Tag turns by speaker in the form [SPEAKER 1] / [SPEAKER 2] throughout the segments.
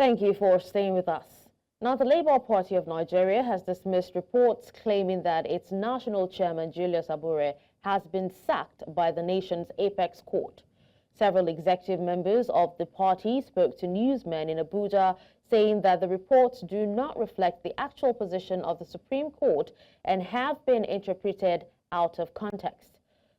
[SPEAKER 1] Thank you for staying with us. Now, the Labour Party of Nigeria has dismissed reports claiming that its national chairman, Julius Abure, has been sacked by the nation's apex court. Several executive members of the party spoke to newsmen in Abuja, saying that the reports do not reflect the actual position of the Supreme Court and have been interpreted out of context.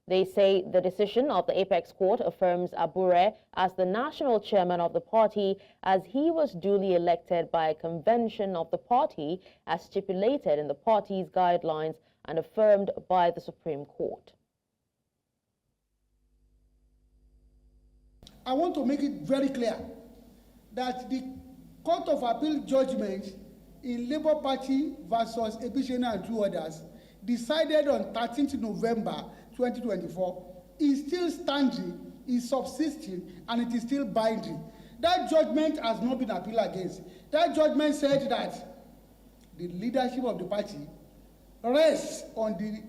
[SPEAKER 1] They say the decision of the apex court affirms Abure as the national chairman of the party, as he was duly elected by a convention of the party as stipulated in the party's guidelines and affirmed by the Supreme Court.
[SPEAKER 2] I want to make it very clear that the Court of Appeal judgment in Labour Party versus Ebishena and two others decided on 13th November 2024 is still standing, is subsisting, and it is still binding. That judgment has not been appealed against. That judgment said that the leadership of the party rests on the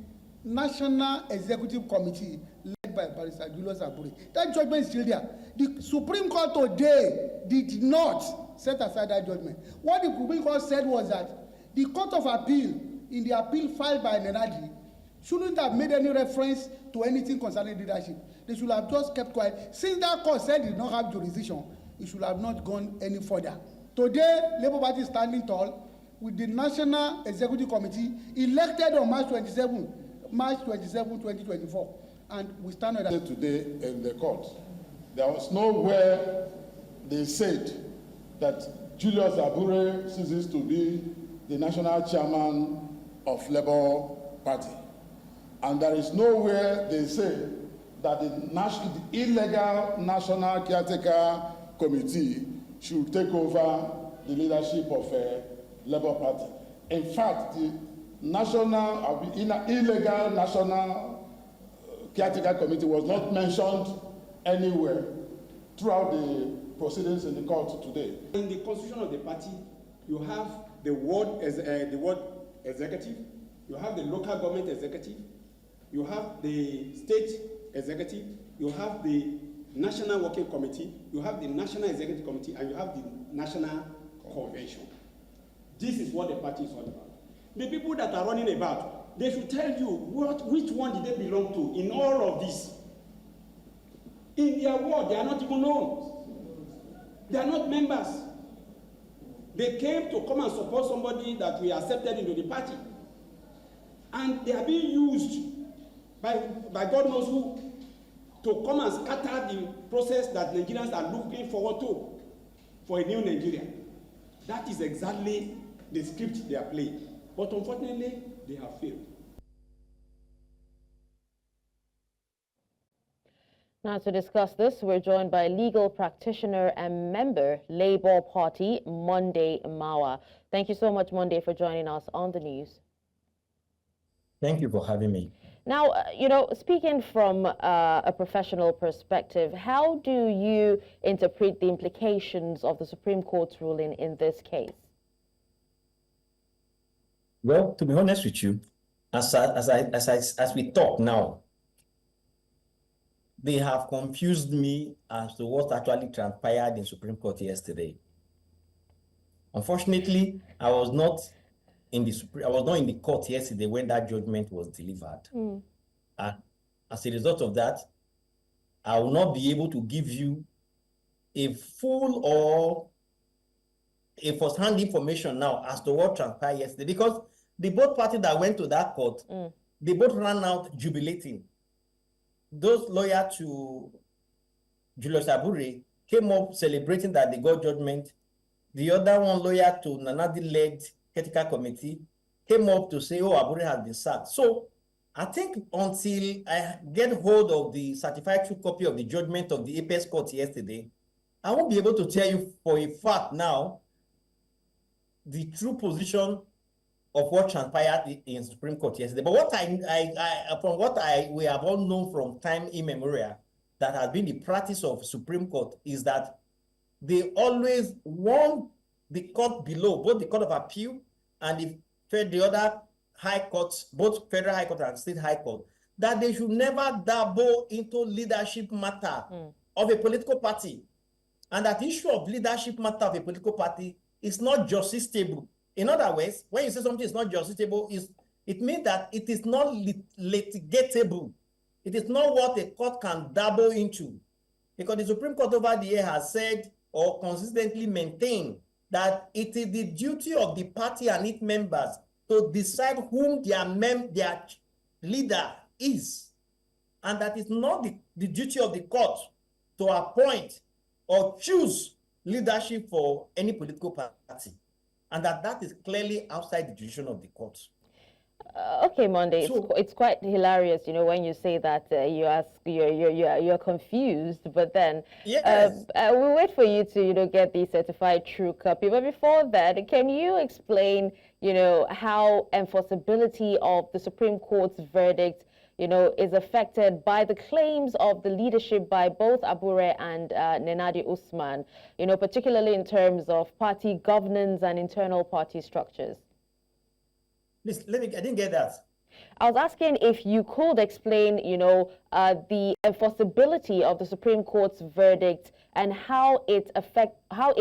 [SPEAKER 2] National Executive Committee led by Barrister Julius Abure. That judgment is still there. The Supreme Court today did not set aside that judgment. What the Supreme Court said was that the Court of Appeal, in the appeal filed by Nenadi, shouldn't have made any reference to anything concerning leadership. They should have just kept quiet. Since that court said it did not have jurisdiction, it should have not gone any further. Today, Labour Party is standing tall with the National Executive Committee elected on March 27, 2024. And we stand on that.
[SPEAKER 3] Today in the court, there was nowhere they said that Julius Abure ceases to be the national chairman of Labour Party. And there is nowhere they say that the illegal National Caretaker Committee should take over the leadership of Labour Party. In fact, the illegal National Caretaker Committee was not mentioned anywhere throughout the proceedings in the court today.
[SPEAKER 4] In the constitution of the party, you have the ward executive, you have the local government executive, you have the state executive, you have the national working committee, you have the national executive committee, and you have the national convention. This is what the party is all about. The people that are running about, they should tell you which one did they belong to in all of this. In their ward, they are not even known. They are not members. They came to come and support somebody that we accepted into the party. And they are being used by God knows who to come and scatter the process that Nigerians are looking forward to for a new Nigeria. That is exactly the script they are playing. But unfortunately, they have failed.
[SPEAKER 1] Now, to discuss this, we're joined by legal practitioner and member, Labour Party, Monday Mahwa. Thank you so much, Monday, for joining us on the news.
[SPEAKER 5] Thank you for having me.
[SPEAKER 1] Now, speaking from a professional perspective, how do you interpret the implications of the Supreme Court's ruling in this case?
[SPEAKER 5] Well, to be honest with you, as we talk now, they have confused me as to what actually transpired in Supreme Court yesterday. Unfortunately, I was not in the court yesterday when that judgment was delivered. And as a result of that, I will not be able to give you a full or a first-hand information now as to what transpired yesterday, because the both parties that went to that court, they both ran out jubilating. Those lawyers to Julius Abure came up celebrating that they got judgment. The other one, lawyer to Nanadi-led Caretaker Committee, came up to say, oh, Abure has been sacked. So I think until I get hold of the certified true copy of the judgment of the apex court yesterday, I won't be able to tell you for a fact now the true position of what transpired in Supreme Court yesterday. But what from what we have all known from time immemorial that has been the practice of Supreme Court is that they always want the court below, both the Court of Appeal and the other high courts, both Federal High Court and State High Court, that they should never dabble into leadership matter of a political party. and that issue of leadership matter of a political party is not justiciable. In other words, when you say something is not justiciable, it means that it is not litigatable. It is not what a court can dabble into. Because the Supreme Court over the year has said or consistently maintained that it is the duty of the party and its members to decide whom their leader is. And that is not the duty of the court to appoint or choose leadership for any political party. And that is clearly outside the jurisdiction of the court.
[SPEAKER 1] Okay, Monday. So, it's quite hilarious, when you say that you're confused, but then
[SPEAKER 5] yes.
[SPEAKER 1] We'll wait for you to get the certified true copy. But before that, can you explain how enforceability of the Supreme Court's verdict is affected by the claims of the leadership by both Abure and Nenadi Usman, particularly in terms of party governance and internal party structures?
[SPEAKER 5] Please, I didn't get that.
[SPEAKER 1] I was asking if you could explain, the enforceability of the Supreme Court's verdict and how it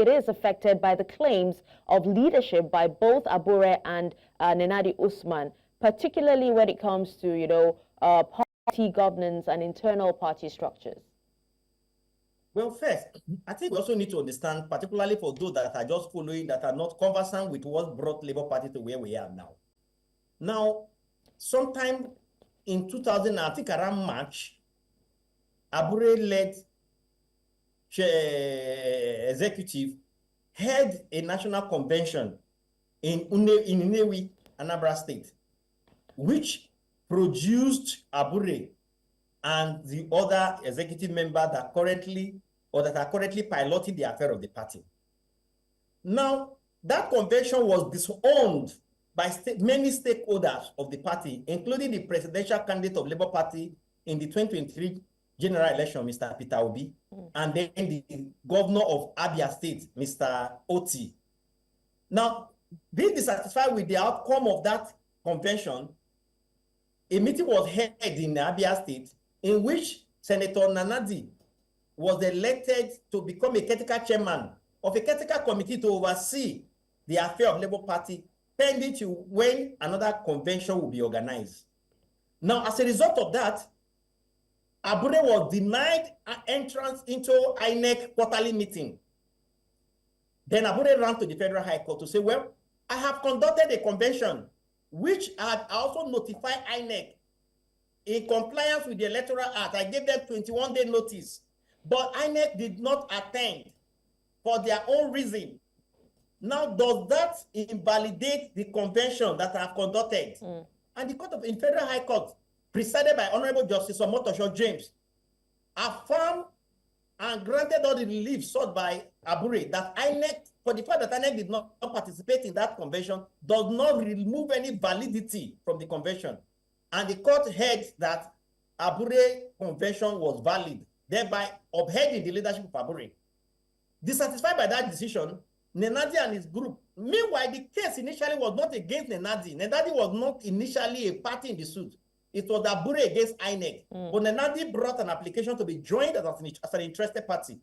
[SPEAKER 1] is affected by the claims of leadership by both Abure and Nenadi Usman, particularly when it comes to, party governance and internal party structures.
[SPEAKER 5] Well, first, I think we also need to understand, particularly for those that are just following, that are not conversant with what brought Labour Party to where we are now. Now, sometime in 2000, I think around March, Abure led executive held a national convention in Nnewi, Anambra State, which produced Abure and the other executive members that are currently piloting the affair of the party. Now, that convention was disowned by many stakeholders of the party, including the presidential candidate of Labour Party in the 2023 general election, Mr. Peter Obi, and then the governor of Abia State, Mr. Oti. Now, being dissatisfied with the outcome of that convention, a meeting was held in Abia State in which Senator Nanadi was elected to become a caretaker chairman of a caretaker committee to oversee the affair of Labour Party pending to when another convention will be organized. Now, as a result of that, Abure was denied entrance into INEC quarterly meeting. Then Abure ran to the Federal High Court to say, well, I have conducted a convention which I had also notified INEC in compliance with the Electoral Act. I gave them 21-day notice, but INEC did not attend for their own reason. Now, does that invalidate the convention that I have conducted? And the court in Federal High Court, presided by Honorable Justice Omotosho James, affirmed and granted all the relief sought by Abure that INEC, for the fact that INEC did not participate in that convention, does not remove any validity from the convention. And the court held that Abure convention was valid, thereby upholding the leadership of Abure. Dissatisfied by that decision, Nenadi and his group. Meanwhile, the case initially was not against Nenadi. Nenadi was not initially a party in the suit. It was Abure against INEC. But Nenadi brought an application to be joined as an interested party.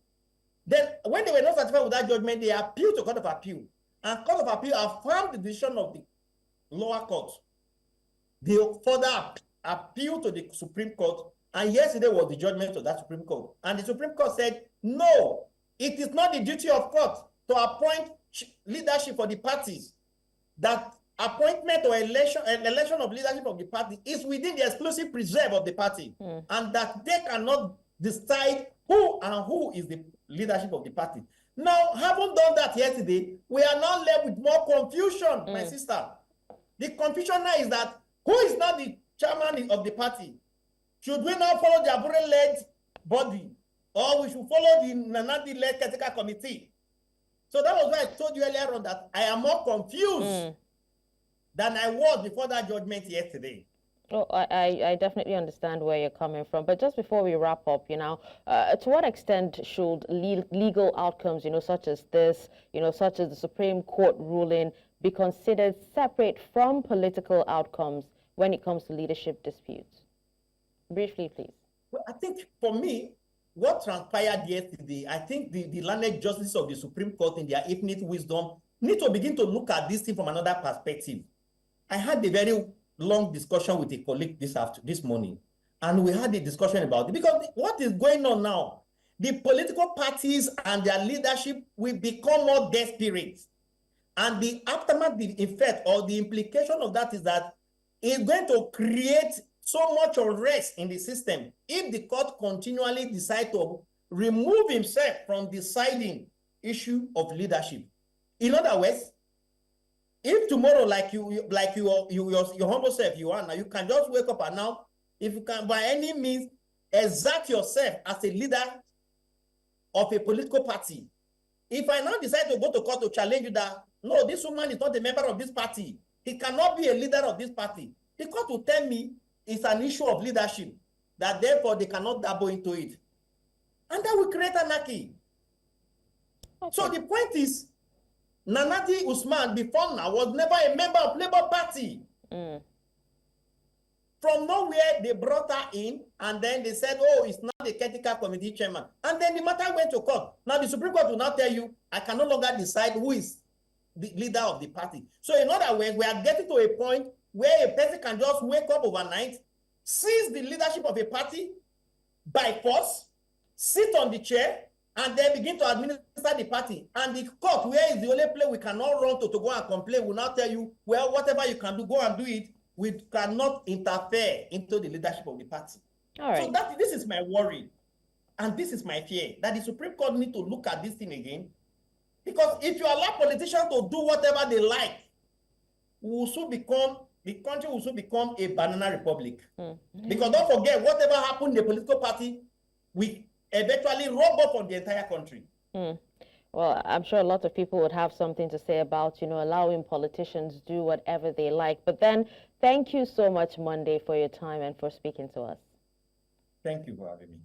[SPEAKER 5] Then, when they were not satisfied with that judgment, they appealed to Court of Appeal. And Court of Appeal affirmed the decision of the lower court. They further appealed to the Supreme Court. And yesterday was the judgment of that Supreme Court. And the Supreme Court said, no, it is not the duty of court to appoint leadership for the parties. That appointment or election of leadership of the party is within the exclusive preserve of the party, and that they cannot decide who is the leadership of the party. Now, having done that yesterday, we are now left with more confusion, my sister. The confusion now is that who is now the chairman of the party? Should we now follow the Abure-led body, or we should follow the Nanadi-led caretaker committee? So that was why I told you earlier on that I am more confused than I was before that judgment yesterday.
[SPEAKER 1] Oh, I definitely understand where you're coming from. But just before we wrap up, to what extent should legal outcomes, such as this, such as the Supreme Court ruling, be considered separate from political outcomes when it comes to leadership disputes? Briefly, please.
[SPEAKER 5] Well, I think for me, what transpired yesterday, I think the learned justices of the Supreme Court in their infinite wisdom need to begin to look at this thing from another perspective. I had a very long discussion with a colleague this morning, and we had a discussion about it, because what is going on now, the political parties and their leadership will become more desperate. And the aftermath, the effect or the implication of that is that it's going to create so much unrest in the system if the court continually decide to remove himself from deciding issue of leadership. In other words, if tomorrow, like your humble self, you are now, you can just wake up and now, if you can by any means exert yourself as a leader of a political party, if I now decide to go to court to challenge you that, no, this woman is not a member of this party, he cannot be a leader of this party, the court will tell me it's an issue of leadership, that therefore they cannot dabble into it. And that will create anarchy. Okay. So the point is, Nanati Usman before now was never a member of Labour Party. From nowhere, they brought her in, and then they said, oh, it's not the critical committee chairman. And then the matter went to court. Now the Supreme Court will now tell you, I can no longer decide who is the leader of the party. So in other words, we are getting to a point where a person can just wake up overnight, seize the leadership of a party by force, sit on the chair, and then begin to administer the party. And the court, where is the only place we cannot run to go and complain, will now tell you, well, whatever you can do, go and do it. We cannot interfere into the leadership of the party. All right. So this is my worry. And this is my fear, that the Supreme Court need to look at this thing again. Because if you allow politicians to do whatever they like, the country will soon become a banana republic. Because don't forget, whatever happened in the political party, we eventually rub off on the entire country.
[SPEAKER 1] Well, I'm sure a lot of people would have something to say about, allowing politicians do whatever they like. But then, thank you so much, Monday, for your time and for speaking to us.
[SPEAKER 5] Thank you for having me.